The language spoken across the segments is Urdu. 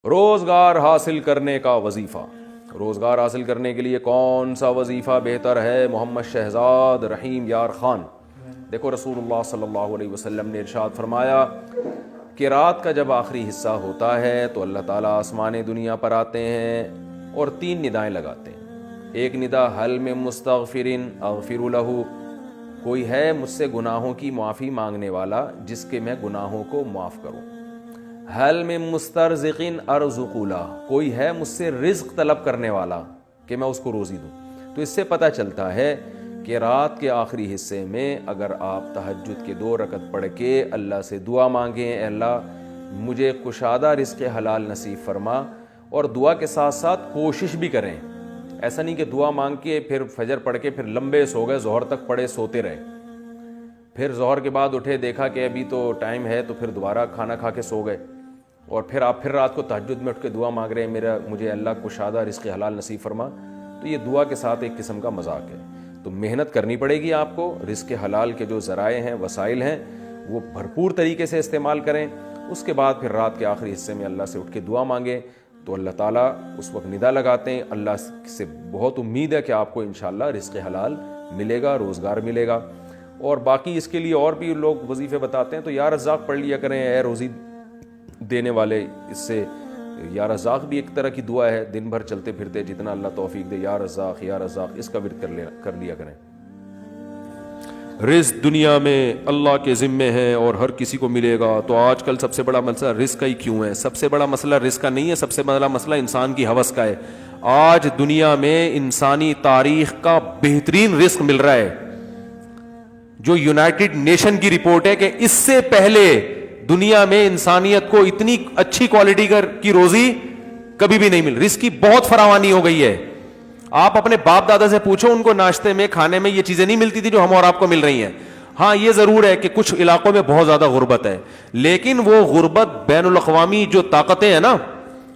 روزگار حاصل کرنے کا وظیفہ. روزگار حاصل کرنے کے لیے کون سا وظیفہ بہتر ہے؟ محمد شہزاد رحیم یار خان. دیکھو رسول اللہ صلی اللہ علیہ وسلم نے ارشاد فرمایا کہ رات کا جب آخری حصہ ہوتا ہے تو اللہ تعالیٰ آسمان دنیا پر آتے ہیں اور 3 ندائیں لگاتے ہیں. ایک ندا حل میں مستغفرین اغفر لہ، کوئی ہے مجھ سے گناہوں کی معافی مانگنے والا جس کے میں گناہوں کو معاف کروں. حل میں مسترزقین ارزق لہ، کوئی ہے مجھ سے رزق طلب کرنے والا کہ میں اس کو روزی دوں. تو اس سے پتہ چلتا ہے کہ رات کے آخری حصے میں اگر آپ تہجد کے 2 رکعت پڑھ کے اللہ سے دعا مانگیں، اے اللہ مجھے کشادہ رزق حلال نصیب فرما، اور دعا کے ساتھ ساتھ کوشش بھی کریں. ایسا نہیں کہ دعا مانگ کے پھر فجر پڑھ کے پھر لمبے سو گئے، ظہر تک پڑھے سوتے رہے، پھر ظہر کے بعد اٹھے دیکھا کہ ابھی تو ٹائم ہے تو پھر دوبارہ کھانا کھا کے سو گئے، اور پھر آپ پھر رات کو تہجد میں اٹھ کے دعا مانگ رہے ہیں مجھے اللہ کشادہ رزق حلال نصیب فرما. تو یہ دعا کے ساتھ ایک قسم کا مذاق ہے. تو محنت کرنی پڑے گی آپ کو. رزق حلال کے جو ذرائع ہیں، وسائل ہیں، وہ بھرپور طریقے سے استعمال کریں. اس کے بعد پھر رات کے آخری حصے میں اللہ سے اٹھ کے دعا مانگیں تو اللہ تعالیٰ اس وقت ندا لگاتے ہیں. اللہ سے بہت امید ہے کہ آپ کو انشاءاللہ رزق حلال ملے گا، روزگار ملے گا. اور باقی اس کے لیے اور بھی لوگ وظیفے بتاتے ہیں، تو یا رزاق پڑھ لیا کریں، اے روزی دینے والے. اس سے یا رزاق بھی ایک طرح کی دعا ہے. دن بھر چلتے پھرتے جتنا اللہ توفیق دے، یا رزاق یا رزاق، اس کا ورد کر لیا کریں. رزق دنیا میں اللہ کے ذمے ہے اور ہر کسی کو ملے گا. تو آج کل سب سے بڑا مسئلہ رزق کا ہی کیوں ہے؟ سب سے بڑا مسئلہ رزق کا نہیں ہے، سب سے بڑا مسئلہ انسان کی ہوس کا ہے. آج دنیا میں انسانی تاریخ کا بہترین رزق مل رہا ہے. جو یونائٹڈ نیشن کی رپورٹ ہے کہ اس سے پہلے دنیا میں انسانیت کو اتنی اچھی کوالٹی کی روزی کبھی بھی نہیں مل. رزق کی بہت فراوانی ہو گئی ہے. آپ اپنے باپ دادا سے پوچھو، ان کو ناشتے میں کھانے میں یہ چیزیں نہیں ملتی تھی جو ہم اور آپ کو مل رہی ہیں. ہاں یہ ضرور ہے کہ کچھ علاقوں میں بہت زیادہ غربت ہے، لیکن وہ غربت بین الاقوامی جو طاقتیں ہیں نا،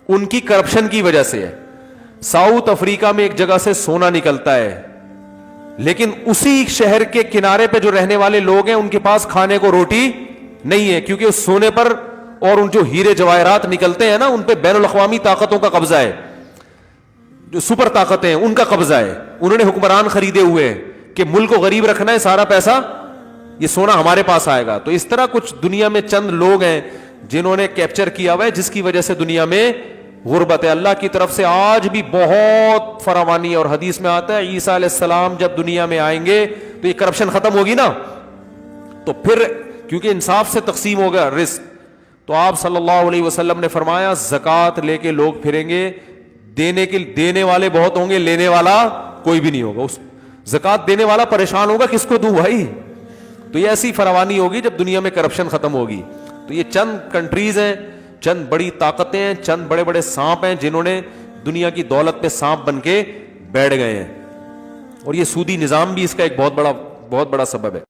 ان کی کرپشن کی وجہ سے ہے. ساؤتھ افریقہ میں ایک جگہ سے سونا نکلتا ہے، لیکن اسی شہر کے کنارے پہ جو رہنے والے لوگ ہیں ان کے پاس کھانے کو روٹی نہیں ہے، کیونکہ اس سونے پر اور ان جو ہیرے جواہرات نکلتے ہیں نا، ان پہ بین الاقوامی طاقتوں کا قبضہ ہے. جو سپر طاقتیں ہیں ان کا قبضہ ہے. انہوں نے حکمران خریدے ہوئے ہیں کہ ملک کو غریب رکھنا ہے، سارا پیسہ یہ سونا ہمارے پاس آئے گا. تو اس طرح کچھ دنیا میں چند لوگ ہیں جنہوں نے کیپچر کیا ہوا ہے، جس کی وجہ سے دنیا میں غربت ہے. اللہ کی طرف سے آج بھی بہت فراوانی، اور حدیث میں آتا ہے عیسیٰ علیہ السلام جب دنیا میں آئیں گے تو یہ کرپشن ختم ہوگی نا، تو پھر کیونکہ انصاف سے تقسیم ہوگا رزق. تو آپ صلی اللہ علیہ وسلم نے فرمایا زکوٰۃ لے کے لوگ پھریں گے، دینے والے بہت ہوں گے، لینے والا کوئی بھی نہیں ہوگا. اس زکوٰۃ دینے والا پریشان ہوگا کس کو دوں بھائی. تو یہ ایسی فراوانی ہوگی جب دنیا میں کرپشن ختم ہوگی. تو یہ چند کنٹریز ہیں، چند بڑی طاقتیں ہیں، چند بڑے بڑے سانپ ہیں جنہوں نے دنیا کی دولت پہ سانپ بن کے بیٹھ گئے ہیں. اور یہ سودی نظام بھی اس کا ایک بہت بڑا سبب ہے.